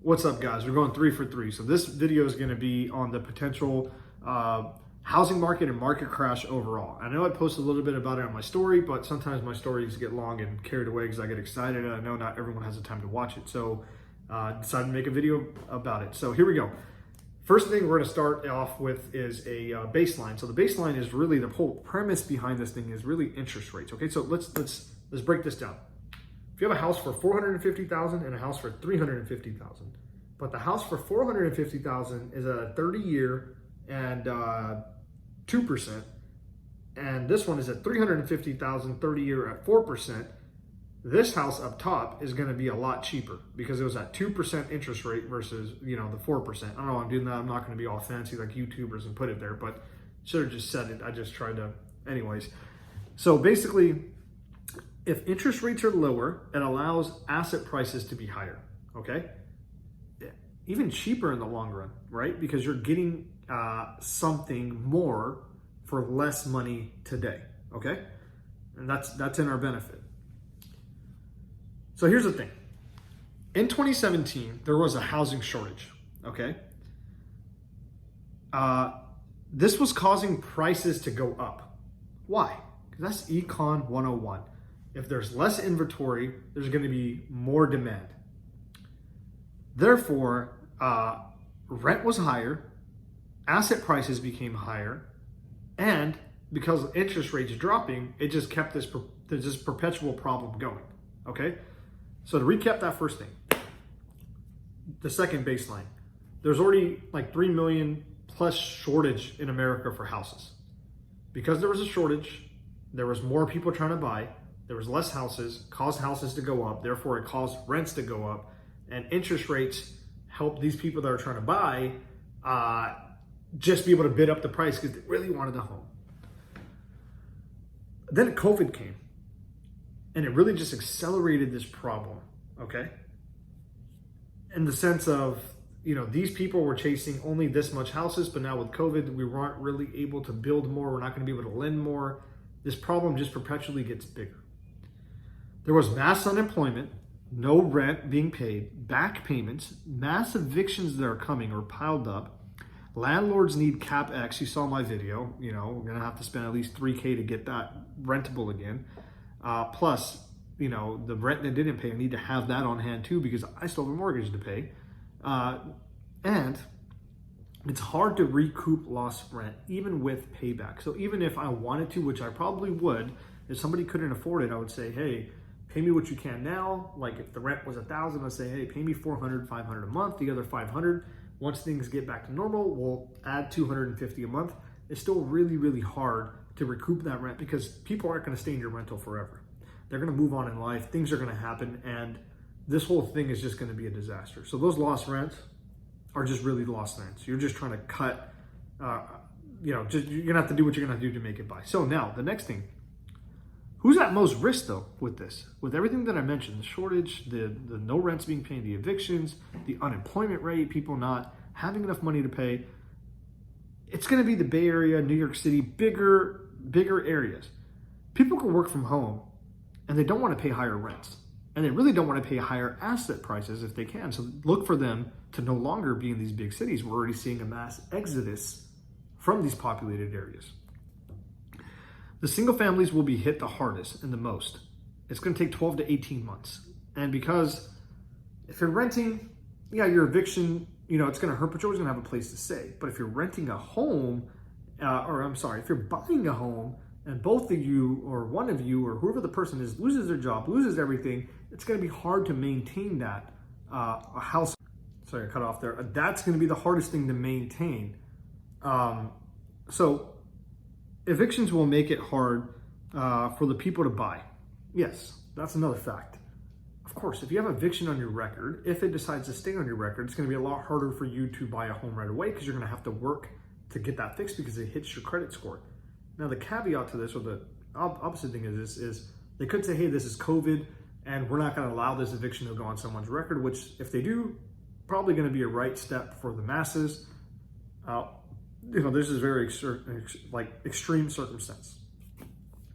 What's up, guys? We're going 3 for 3. So this video is going to be on the potential housing market and market crash overall. I know I posted a little bit about it on my story, but sometimes my stories get long and carried away because I get excited and I know not everyone has the time to watch it. So I decided to make a video about it. So here we go. First thing we're going to start off with is a baseline. So the baseline is really the whole premise behind this thing is really interest rates. Okay, so let's break this down. If you have a house for $450,000 and a house for $350,000, but the house for $450,000 is at a 30-year and 2%, and this one is at $350,000 30-year at 4%. This house up top is going to be a lot cheaper because it was at 2% interest rate versus the 4%. I don't know why I'm doing that. I'm not going to be all fancy like YouTubers and put it there, but should have just said it. I just tried to, anyways. So basically, if interest rates are lower, it allows asset prices to be higher, okay? Even cheaper in the long run, right? Because you're getting something more for less money today, okay? And that's in our benefit. So here's the thing. In 2017, there was a housing shortage, okay? This was causing prices to go up. Why? Because that's Econ 101. If there's less inventory, there's going to be more demand. Therefore, rent was higher, asset prices became higher, and because interest rates dropping, it just kept this perpetual problem going, okay? So to recap that first thing, the second baseline, there's already like 3 million plus shortage in America for houses. Because there was a shortage, there was more people trying to buy, there was less houses, caused houses to go up, therefore it caused rents to go up, and interest rates help these people that are trying to buy just be able to bid up the price because they really wanted a home. Then COVID came, and it really just accelerated this problem, okay? In the sense of, these people were chasing only this much houses, but now with COVID, we weren't really able to build more. We're not going to be able to lend more. This problem just perpetually gets bigger. There was mass unemployment, no rent being paid, back payments, mass evictions that are coming or piled up. Landlords need CapEx. You saw my video. We're going to have to spend at least $3K to get that rentable again. Plus, the rent that didn't pay, I need to have that on hand too because I still have a mortgage to pay. And it's hard to recoup lost rent, even with payback. So even if I wanted to, which I probably would, if somebody couldn't afford it, I would say, hey, pay me what you can now. Like if the rent was $1,000, I'd say, hey, pay me $400, $500 a month, the other $500. Once things get back to normal, we'll add $250 a month. It's still really, really hard to recoup that rent because people aren't going to stay in your rental forever. They're going to move on in life. Things are going to happen. And this whole thing is just going to be a disaster. So those lost rents are just really lost rents. You're just trying to cut, you're going to have to do what you're going to do to make it by. So now the next thing, who's at most risk though with this? With everything that I mentioned, the shortage, the no rents being paid, the evictions, the unemployment rate, people not having enough money to pay. It's going to be the Bay Area, New York City, bigger areas. People can work from home and they don't want to pay higher rents. And they really don't want to pay higher asset prices if they can. So look for them to no longer be in these big cities. We're already seeing a mass exodus from these populated areas. The single families will be hit the hardest and the most. It's going to take 12 to 18 months. And because if you're renting, your eviction, it's going to hurt, but you're always going to have a place to stay. But if you're renting a home, if you're buying a home and both of you or one of you or whoever the person is loses their job, loses everything, it's going to be hard to maintain that a house. Sorry, I cut off there. That's going to be the hardest thing to maintain. So evictions will make it hard for the people to buy. Yes, that's another fact. Of course, if you have eviction on your record, if it decides to stay on your record, it's going to be a lot harder for you to buy a home right away because you're going to have to work to get that fixed because it hits your credit score. Now, the caveat to this, or the opposite thing is they could say, hey, this is COVID, and we're not going to allow this eviction to go on someone's record, which if they do, probably going to be a right step for the masses. This is very extreme circumstance.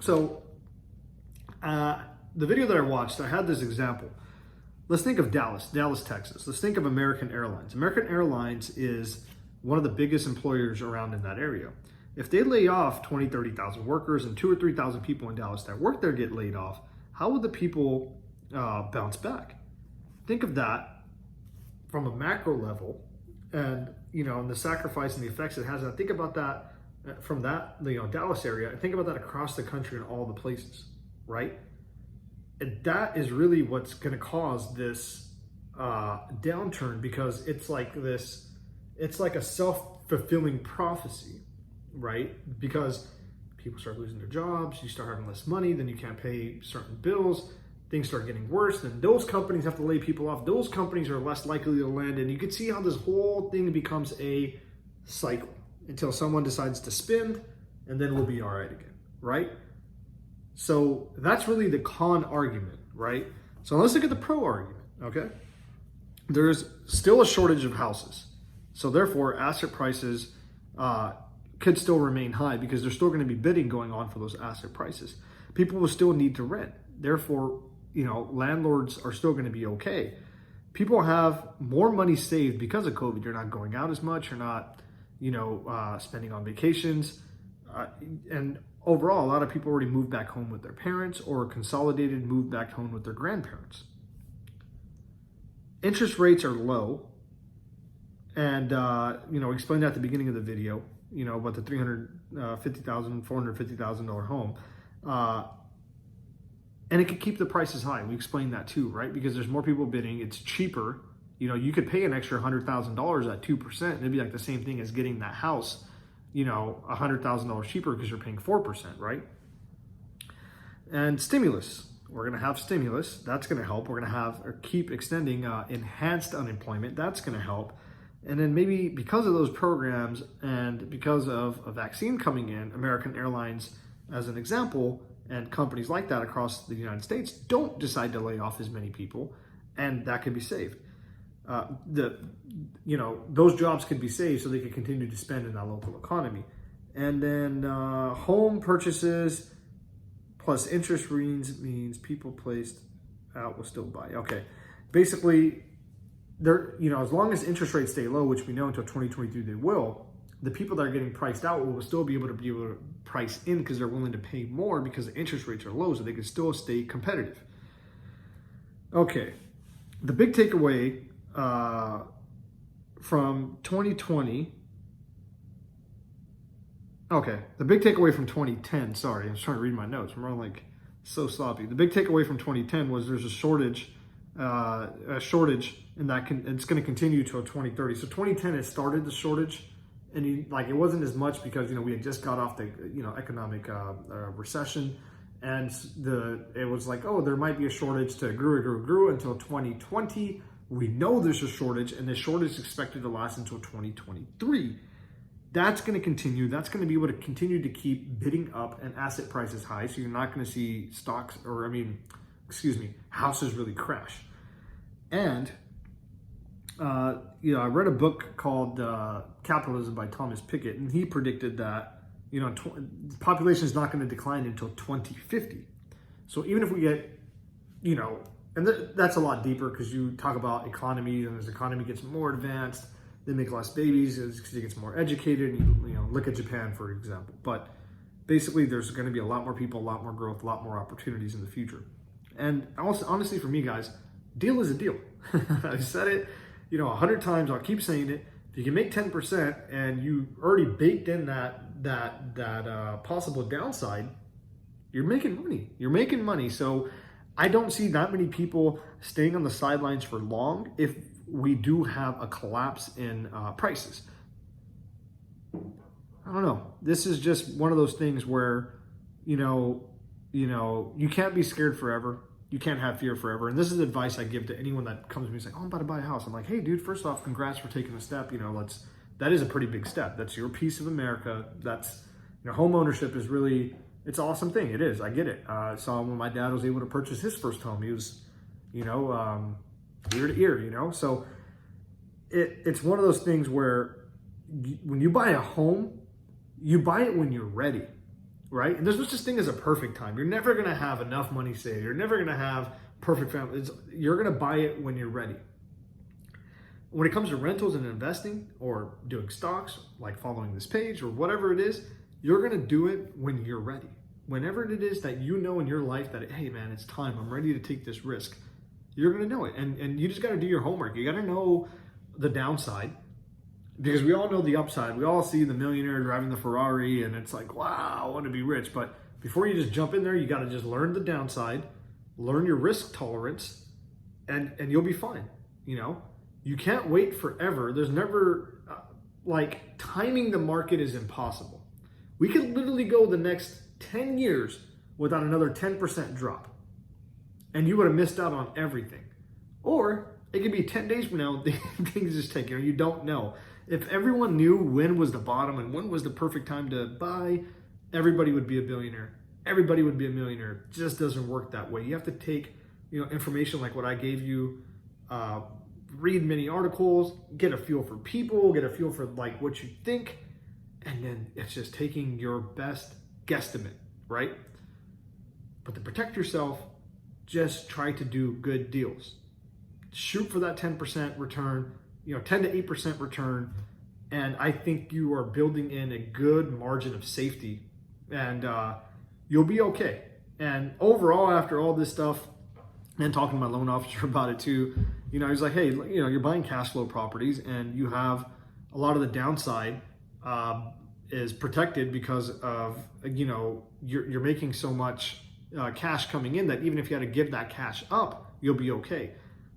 So the video that I watched, I had this example. let's think of Dallas, Texas. Let's think of American Airlines. American Airlines is one of the biggest employers around in that area. If they lay off 20, 30,000 workers and 2 or 3,000 people in Dallas that work there get laid off, how would the people bounce back? Think of that from a macro level, and and the sacrifice and the effects it has. And think about that from that Dallas area. And think about that across the country and all the places, right? And that is really what's going to cause this downturn, because it's like a self-fulfilling prophecy, right? Because people start losing their jobs, you start having less money, then you can't pay certain bills, things start getting worse, then those companies have to lay people off, those companies are less likely to land, and you can see how this whole thing becomes a cycle until someone decides to spend, and then we'll be all right again, right? So that's really the con argument, right? So let's look at the pro argument, okay? There's still a shortage of houses. So therefore, asset prices could still remain high because there's still going to be bidding going on for those asset prices. People will still need to rent. Therefore, landlords are still going to be okay. People have more money saved because of COVID. You're not going out as much. You're not, spending on vacations. And overall, a lot of people already moved back home with their parents or consolidated, moved back home with their grandparents. Interest rates are low. And, explained that at the beginning of the video, about the $350,000, $450,000 home. And it could keep the prices high. We explained that too, right? Because there's more people bidding. It's cheaper. You could pay an extra $100,000 at 2%. And it'd be like the same thing as getting that house, $100,000 cheaper because you're paying 4%, right? And stimulus. We're going to have stimulus. That's going to help. We're going to have or keep extending enhanced unemployment. That's going to help. And then maybe because of those programs and because of a vaccine coming in, American Airlines, as an example, and companies like that across the United States don't decide to lay off as many people, and that can be saved. Those jobs could be saved so they can continue to spend in that local economy. And then home purchases plus interest rates means people placed out will still buy. Okay, basically, as long as interest rates stay low, which we know until 2023 they will, the people that are getting priced out will still be able to price in because they're willing to pay more because the interest rates are low, so they can still stay competitive. Okay, the big takeaway from 2020. Okay, the big takeaway from 2010. Sorry, I was trying to read my notes. I'm so sloppy. The big takeaway from 2010 was there's a shortage. And it's going to continue till 2030. So 2010 has started the shortage, and it wasn't as much because we had just got off the economic recession, and it was like, oh, there might be a shortage to grew until 2020. We know there's a shortage, and the shortage is expected to last until 2023. That's going to continue. That's going to be able to continue to keep bidding up and asset prices high. So you're not going to see houses really crash. And, I read a book called Capitalism by Thomas Piketty, and he predicted that, population is not going to decline until 2050. So even if we get, and that's a lot deeper because you talk about economy, and as the economy gets more advanced, they make less babies because it gets more educated. And look at Japan, for example. But basically, there's going to be a lot more people, a lot more growth, a lot more opportunities in the future. And also, honestly, for me, guys, deal is a deal. I've said it, 100 times. I'll keep saying it. If you can make 10% and you already baked in that possible downside, you're making money. You're making money. So I don't see that many people staying on the sidelines for long if we do have a collapse in prices. I don't know. This is just one of those things where, you can't be scared forever. You can't have fear forever. And this is advice I give to anyone that comes to me and says, oh, I'm about to buy a house. I'm like, hey, dude, first off, congrats for taking a step. That is a pretty big step. That's your piece of America. That's, home ownership is really, it's an awesome thing. It is. I get it. I saw when my dad was able to purchase his first home. He was, ear to ear, So it's one of those things where when you buy a home, you buy it when you're ready. Right? And there's no such thing as a perfect time. You're never going to have enough money saved. You're never going to have perfect family. You're going to buy it when you're ready. When it comes to rentals and investing or doing stocks, like following this page or whatever it is, you're going to do it when you're ready. Whenever it is that you know in your life that, hey man, it's time, I'm ready to take this risk, you're going to know it. And you just got to do your homework. You got to know the downside, because we all know the upside. We all see the millionaire driving the Ferrari and it's like, wow, I want to be rich. But before you just jump in there, you got to just learn the downside, learn your risk tolerance, and you'll be fine. You know, you can't wait forever. There's never, like, timing the market is impossible. We could literally go the next 10 years without another 10% drop, and you would have missed out on everything. Or it could be 10 days from now, things just take, you don't know. If everyone knew when was the bottom and when was the perfect time to buy, everybody would be a billionaire. Everybody would be a millionaire. It just doesn't work that way. You have to take, information like what I gave you, read many articles, get a feel for people, get a feel for like what you think, and then it's just taking your best guesstimate, right? But to protect yourself, just try to do good deals. Shoot for that 10% return, 10 to 8% return. And I think you are building in a good margin of safety, and you'll be okay. And overall, after all this stuff, and talking to my loan officer about it too, he's like, hey, you're buying cash flow properties and you have a lot of the downside is protected because of, you're making so much cash coming in that even if you had to give that cash up, you'll be okay.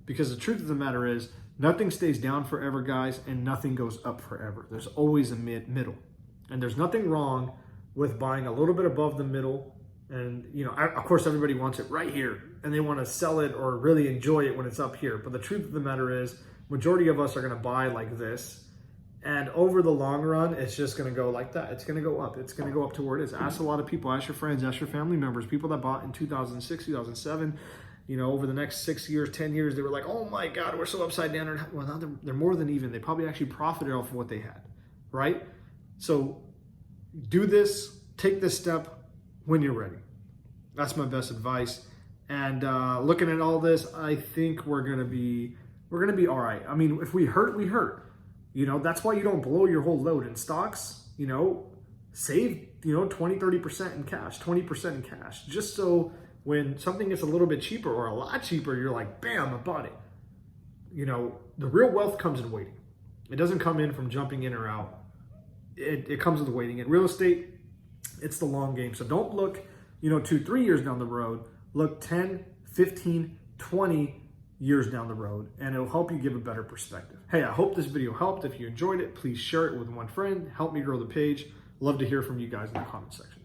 Because the truth of the matter is, nothing stays down forever, guys, and nothing goes up forever. There's always a middle. And there's nothing wrong with buying a little bit above the middle. And, of course, everybody wants it right here, and they want to sell it or really enjoy it when it's up here. But the truth of the matter is, majority of us are going to buy like this. And over the long run, it's just going to go like that. It's going to go up. It's going to go up to where it is. Ask a lot of people, ask your friends, ask your family members, people that bought in 2006, 2007, over the next 6 years, 10 years, they were like, oh my God, we're so upside down. Well, now they're more than even. They probably actually profited off of what they had, right? So do this, take this step when you're ready. That's my best advice. And looking at all this, I think we're gonna be all right. I mean, if we hurt, we hurt. That's why you don't blow your whole load in stocks. Save 20-30% in cash, 20% in cash, just so when something gets a little bit cheaper or a lot cheaper, you're like, bam, I bought it. The real wealth comes in waiting. It doesn't come in from jumping in or out. It comes with waiting. In real estate, it's the long game. So don't look, 2-3 years down the road. Look 10, 15, 20 years down the road, and it'll help you give a better perspective. Hey, I hope this video helped. If you enjoyed it, please share it with one friend. Help me grow the page. Love to hear from you guys in the comment section.